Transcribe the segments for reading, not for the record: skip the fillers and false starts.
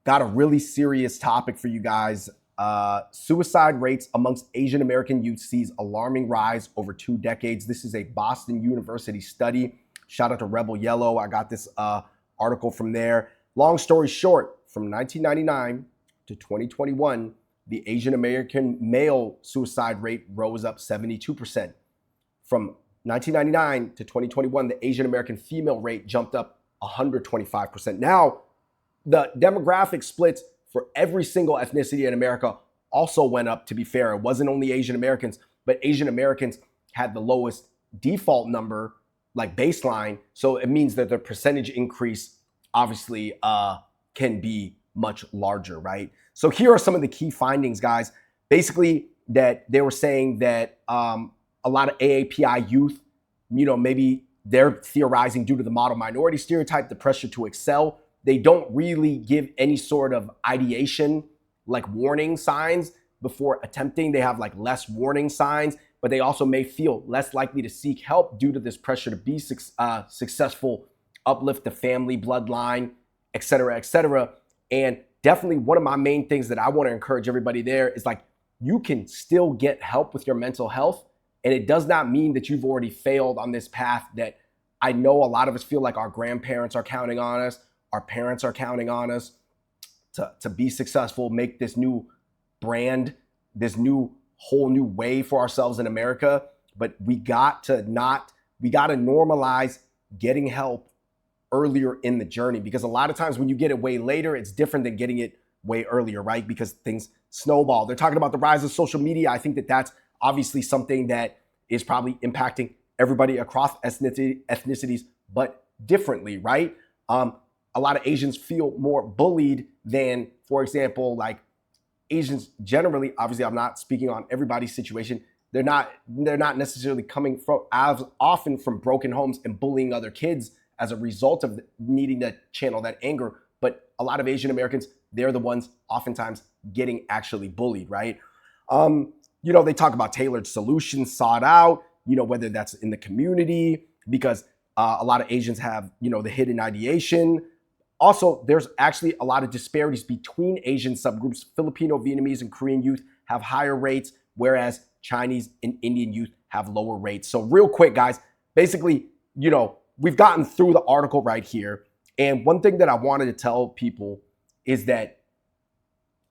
got a really serious topic for you guys. Suicide rates amongst Asian American youth sees alarming rise over 2 decades. This is a Boston University study. Shout out to Rebel Yellow. I got this article from there. Long story short, from 1999 to 2021, the Asian American male suicide rate rose up 72%. From 1999 to 2021, the Asian American female rate jumped up 125%. Now, the demographic splits for every single ethnicity in America also went up, to be fair. It wasn't only Asian Americans, but Asian Americans had the lowest default number, like baseline. So it means that the percentage increase obviously can be much larger, right? So here are some of the key findings, guys. Basically, that they were saying that a lot of AAPI youth, maybe they're theorizing due to the model minority stereotype, the pressure to excel. They don't really give any sort of ideation, like warning signs before attempting. They have like less warning signs, but they also may feel less likely to seek help due to this pressure to be successful, uplift the family bloodline, et cetera, et cetera. And definitely one of my main things that I want to encourage everybody there is like, you can still get help with your mental health. And it does not mean that you've already failed on this path that I know a lot of us feel like our grandparents are counting on us. Our parents are counting on us to be successful, make this new brand, this whole new way for ourselves in America. But we got to normalize getting help earlier in the journey, because a lot of times when you get it way later, it's different than getting it way earlier, right? Because things snowball. They're talking about the rise of social media. I think that that's obviously something that is probably impacting everybody across ethnicities, but differently, right? A lot of Asians feel more bullied than, for example, like Asians generally. Obviously, I'm not speaking on everybody's situation. They're not necessarily coming from as often from broken homes and bullying other kids as a result of needing to channel that anger. But a lot of Asian Americans, they're the ones oftentimes getting actually bullied, right? They talk about tailored solutions sought out, whether that's in the community, because a lot of Asians have, the hidden ideation. Also, there's actually a lot of disparities between Asian subgroups. Filipino, Vietnamese, and Korean youth have higher rates, whereas Chinese and Indian youth have lower rates. So real quick, guys, basically, we've gotten through the article right here. And one thing that I wanted to tell people is that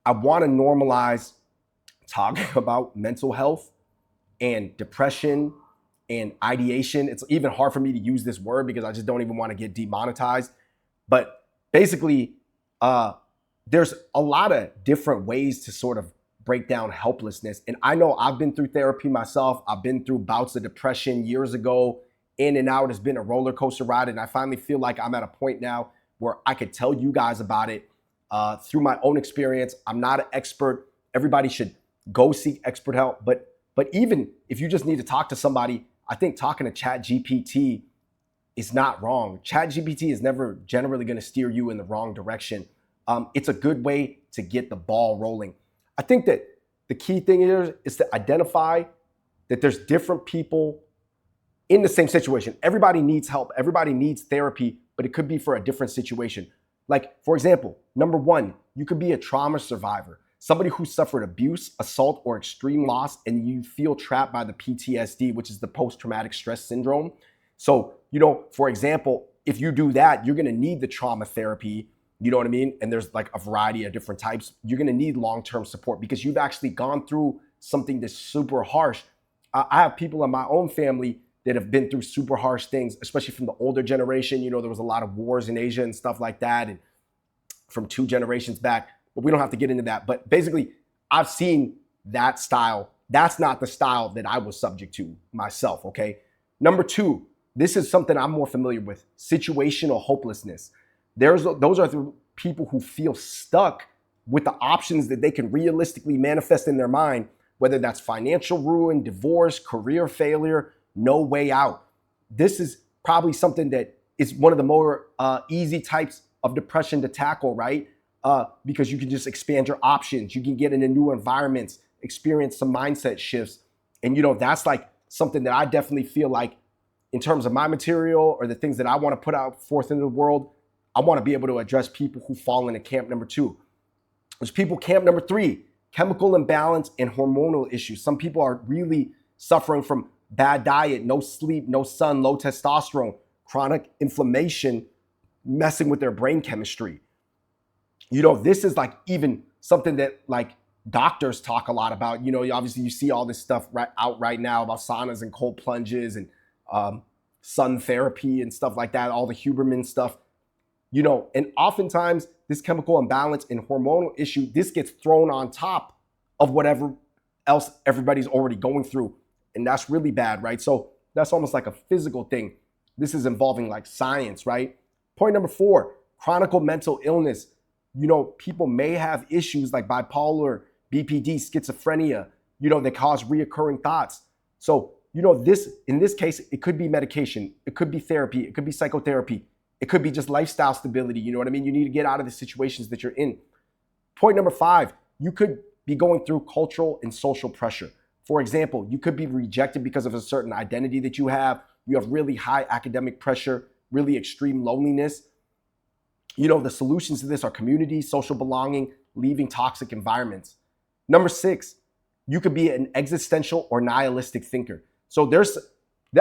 I want to normalize talking about mental health and depression and ideation. It's even hard for me to use this word because I just don't even want to get demonetized. But basically, there's a lot of different ways to sort of break down helplessness. And I know I've been through therapy myself. I've been through bouts of depression years ago. In and out has been a roller coaster ride. And I finally feel like I'm at a point now where I could tell you guys about it through my own experience. I'm not an expert. Everybody should go seek expert help. But even if you just need to talk to somebody, I think talking to ChatGPT is not wrong. ChatGPT is never generally going to steer you in the wrong direction. It's a good way to get the ball rolling. I think that the key thing is to identify that there's different people in the same situation. Everybody needs help. Everybody needs therapy, but it could be for a different situation. Like, for example, number one, you could be a trauma survivor, somebody who suffered abuse, assault, or extreme loss, and you feel trapped by the PTSD, which is the post-traumatic stress syndrome. So, for example, if you do that, you're going to need the trauma therapy, you know what I mean? And there's like a variety of different types. You're going to need long-term support because you've actually gone through something that's super harsh. I have people in my own family that have been through super harsh things, especially from the older generation. There was a lot of wars in Asia and stuff like that, and from 2 generations back, but we don't have to get into that. But basically, I've seen that style. That's not the style that I was subject to myself, okay? Number 2, this is something I'm more familiar with, situational hopelessness. Those are the people who feel stuck with the options that they can realistically manifest in their mind, whether that's financial ruin, divorce, career failure, no way out. This is probably something that is one of the more easy types of depression to tackle, right? Because you can just expand your options. You can get into new environments, experience some mindset shifts. And, that's like something that I definitely feel like in terms of my material or the things that I want to put out forth into the world, I want to be able to address people who fall into camp number 2. There's people, camp number 3, chemical imbalance and hormonal issues. Some people are really suffering from bad diet, no sleep, no sun, low testosterone, chronic inflammation, messing with their brain chemistry. This is like even something that like doctors talk a lot about. Obviously you see all this stuff right now about saunas and cold plunges and sun therapy and stuff like that, all the Huberman stuff. And oftentimes this chemical imbalance and hormonal issue, this gets thrown on top of whatever else everybody's already going through. And that's really bad, right? So that's almost like a physical thing. This is involving like science, right? Point number 4, chronic mental illness. People may have issues like bipolar, BPD, schizophrenia, that cause reoccurring thoughts. So, in this case, it could be medication, it could be therapy, it could be psychotherapy, it could be just lifestyle stability. You know what I mean? You need to get out of the situations that you're in. Point number 5, you could be going through cultural and social pressure. For example, you could be rejected because of a certain identity that you have. You have really high academic pressure, really extreme loneliness. The solutions to this are community, social belonging, leaving toxic environments. Number 6, you could be an existential or nihilistic thinker. So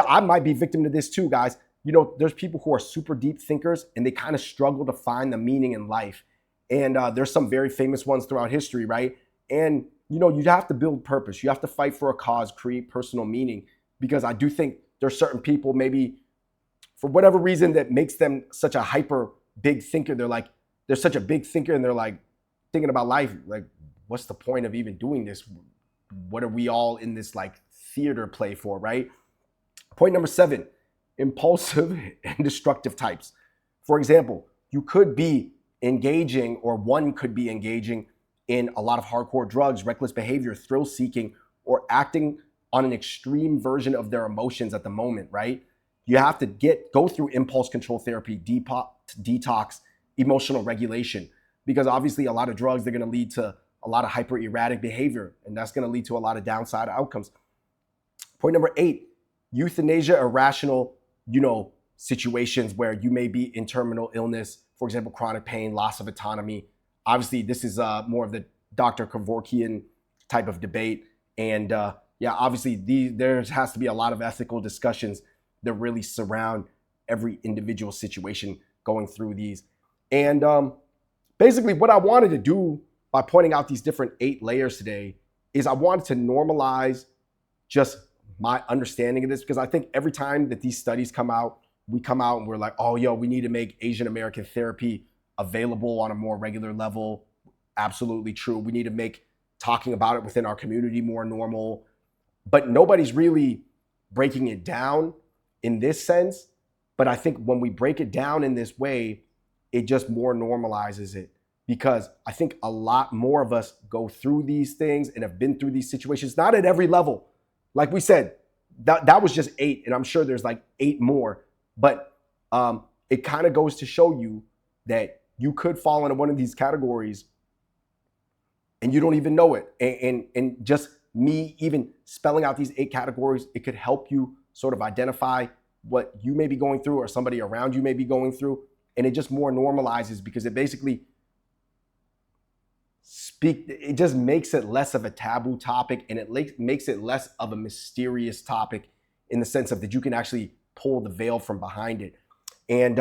I might be victim to this too, guys. There's people who are super deep thinkers and they kind of struggle to find the meaning in life. And there's some very famous ones throughout history, right? And, you have to build purpose. You have to fight for a cause, create personal meaning, because I do think there's certain people maybe for whatever reason that makes them such a hyper big thinker. They're such a big thinker and they're like thinking about life. Like, what's the point of even doing this? What are we all in this like theater play for, right? Point number 7, impulsive and destructive types. For example, you could be engaging, or one could be engaging in a lot of hardcore drugs, reckless behavior, thrill seeking, or acting on an extreme version of their emotions at the moment, right? You have to go through impulse control therapy, detox, emotional regulation, because obviously a lot of drugs, they're going to lead to a lot of hyper erratic behavior, and that's going to lead to a lot of downside outcomes. Point number 8, euthanasia, irrational, situations where you may be in terminal illness, for example, chronic pain, loss of autonomy. Obviously, this is more of the Dr. Kevorkian type of debate. And obviously there has to be a lot of ethical discussions that really surround every individual situation going through these. And basically what I wanted to do by pointing out these different 8 layers today is I wanted to normalize just my understanding of this, because I think every time that these studies come out, we come out and we're like, oh, we need to make Asian American therapy available on a more regular level. Absolutely true. We need to make talking about it within our community more normal. But nobody's really breaking it down in this sense. But I think when we break it down in this way, it just more normalizes it, because I think a lot more of us go through these things and have been through these situations, not at every level. Like we said, that was just 8, and I'm sure there's like 8 more. But it kind of goes to show you that you could fall into one of these categories and you don't even know it. And just me even spelling out these 8 categories, it could help you sort of identify what you may be going through or somebody around you may be going through. And it just more normalizes, because it basically it just makes it less of a taboo topic, and it makes it less of a mysterious topic in the sense of that you can actually pull the veil from behind it. And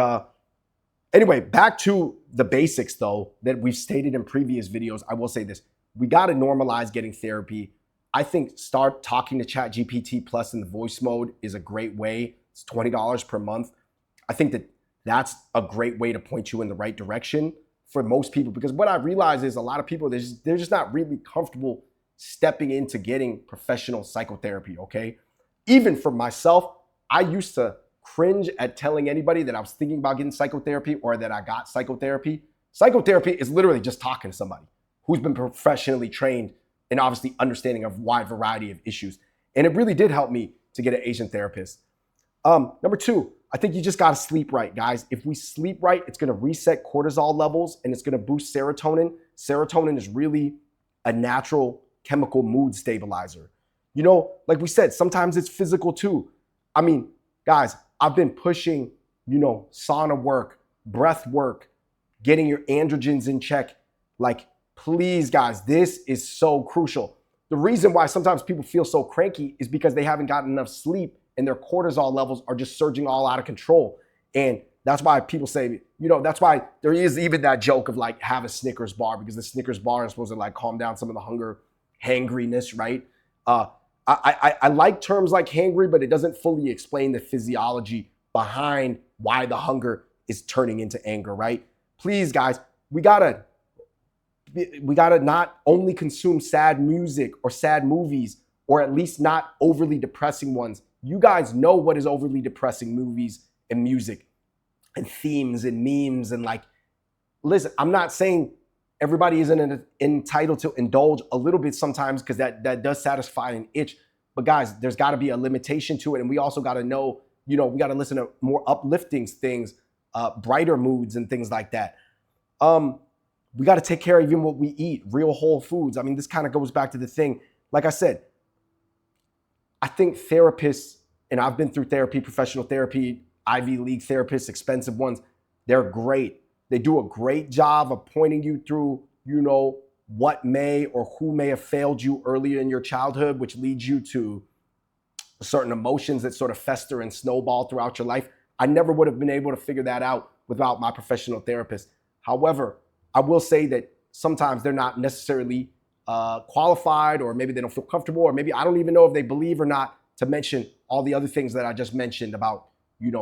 anyway, back to the basics though that we've stated in previous videos. I will say this: we got to normalize getting therapy. I think start talking to ChatGPT Plus in the voice mode is a great way. It's $20 per month. I think that's a great way to point you in the right direction for most people, because what I realize is a lot of people, they're just not really comfortable stepping into getting professional psychotherapy, okay? Even for myself, I used to cringe at telling anybody that I was thinking about getting psychotherapy or that I got psychotherapy. Psychotherapy is literally just talking to somebody who's been professionally trained and obviously understanding of a wide variety of issues. And it really did help me to get an Asian therapist. Number 2, I think you just got to sleep right, guys. If we sleep right, it's going to reset cortisol levels and it's going to boost serotonin. Serotonin is really a natural chemical mood stabilizer. Like we said, sometimes it's physical too. I mean, guys, I've been pushing, sauna work, breath work, getting your androgens in check, like Please, guys, this is so crucial. The reason why sometimes people feel so cranky is because they haven't gotten enough sleep and their cortisol levels are just surging all out of control. And that's why people say, that's why there is even that joke of like, have a Snickers bar, because the Snickers bar is supposed to like calm down some of the hunger, hangriness, right? I like terms like hangry, but it doesn't fully explain the physiology behind why the hunger is turning into anger, right? Please, guys, we gotta not only consume sad music or sad movies, or at least not overly depressing ones. You guys know what is overly depressing movies and music and themes and memes and like, listen, I'm not saying everybody isn't entitled to indulge a little bit sometimes, because that does satisfy an itch. But guys, there's got to be a limitation to it. And we also got to know, we got to listen to more uplifting things, brighter moods and things like that. We got to take care of even what we eat, real whole foods. I mean, this kind of goes back to the thing. Like I said, I think therapists, and I've been through therapy, professional therapy, Ivy League therapists, expensive ones, they're great. They do a great job of pointing you through, what may or who may have failed you earlier in your childhood, which leads you to certain emotions that sort of fester and snowball throughout your life. I never would have been able to figure that out without my professional therapist. However, I will say that sometimes they're not necessarily qualified, or maybe they don't feel comfortable, or maybe I don't even know if they believe or not, to mention all the other things that I just mentioned about,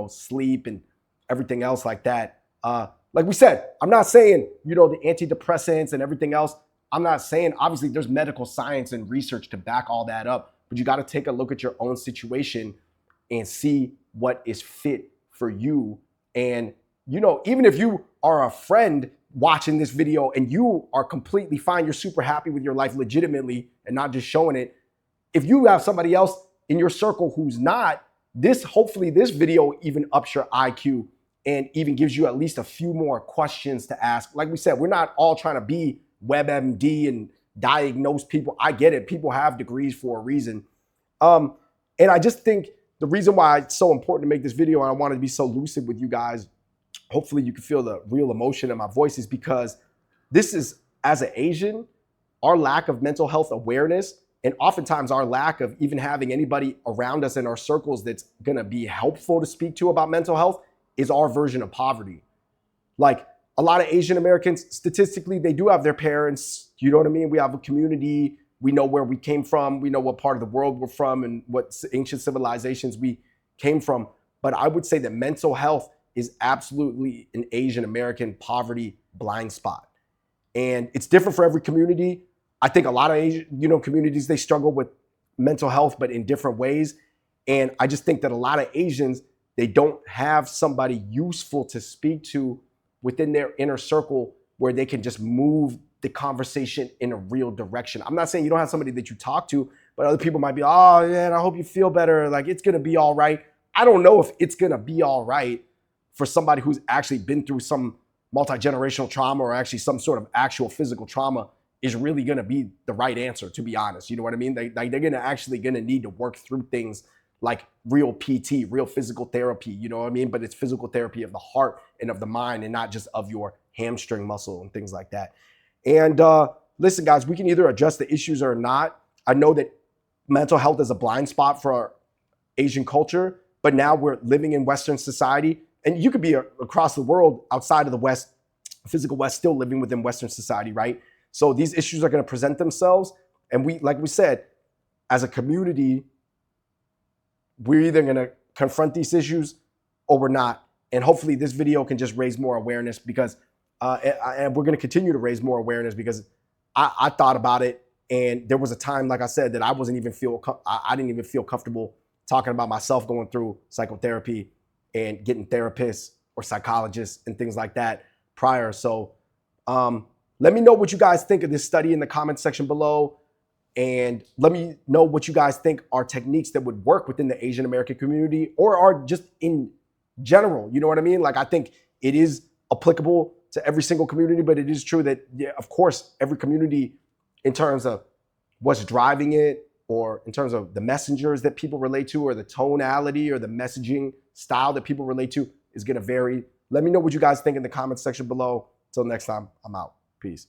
sleep and everything else like that. Like we said, I'm not saying, the antidepressants and everything else. I'm not saying, obviously there's medical science and research to back all that up, but you got to take a look at your own situation and see what is fit for you. And, even if you are a friend watching this video and you are completely fine, you're super happy with your life legitimately and not just showing it. If you have somebody else in your circle who's not, hopefully this video even ups your IQ and even gives you at least a few more questions to ask. Like we said, we're not all trying to be WebMD and diagnose people. I get it. People have degrees for a reason. And I just think the reason why it's so important to make this video, and I wanted to be so lucid with you guys, hopefully you can feel the real emotion in my voice, is because this is, as an Asian, our lack of mental health awareness, and oftentimes our lack of even having anybody around us in our circles that's gonna be helpful to speak to about mental health, is our version of poverty. Like, a lot of Asian Americans, statistically, they do have their parents, you know what I mean? We have a community, we know where we came from, we know what part of the world we're from and what ancient civilizations we came from. But I would say that mental health is absolutely an Asian American poverty blind spot. And it's different for every community. I think a lot of Asian, communities, they struggle with mental health, but in different ways. And I just think that a lot of Asians, they don't have somebody useful to speak to within their inner circle where they can just move the conversation in a real direction. I'm not saying you don't have somebody that you talk to, but other people might be, oh man, I hope you feel better. Like, it's gonna be all right. I don't know if it's gonna be all right for somebody who's actually been through some multi-generational trauma, or actually some sort of actual physical trauma, is really gonna be the right answer, to be honest. You know what I mean? They're gonna need to work through things like real PT, real physical therapy, you know what I mean? But it's physical therapy of the heart and of the mind, and not just of your hamstring muscle and things like that. And listen, guys, we can either address the issues or not. I know that mental health is a blind spot for our Asian culture, but now we're living in Western society, and you could be across the world outside of the West, physical West, still living within Western society, right? So these issues are gonna present themselves. And we, like we said, as a community, we're either gonna confront these issues or we're not. And hopefully this video can just raise more awareness, because, and we're gonna continue to raise more awareness, because I thought about it, and there was a time, like I said, that I didn't even feel comfortable talking about myself going through psychotherapy and getting therapists or psychologists and things like that prior. So let me know what you guys think of this study in the comment section below. And let me know what you guys think are techniques that would work within the Asian American community, or are just in general. You know what I mean? Like, I think it is applicable to every single community, but it is true that, yeah, of course, every community, in terms of what's driving it, or in terms of the messengers that people relate to, or the tonality or the messaging style that people relate to, is gonna vary. Let me know what you guys think in the comments section below. Till next time, I'm out. Peace.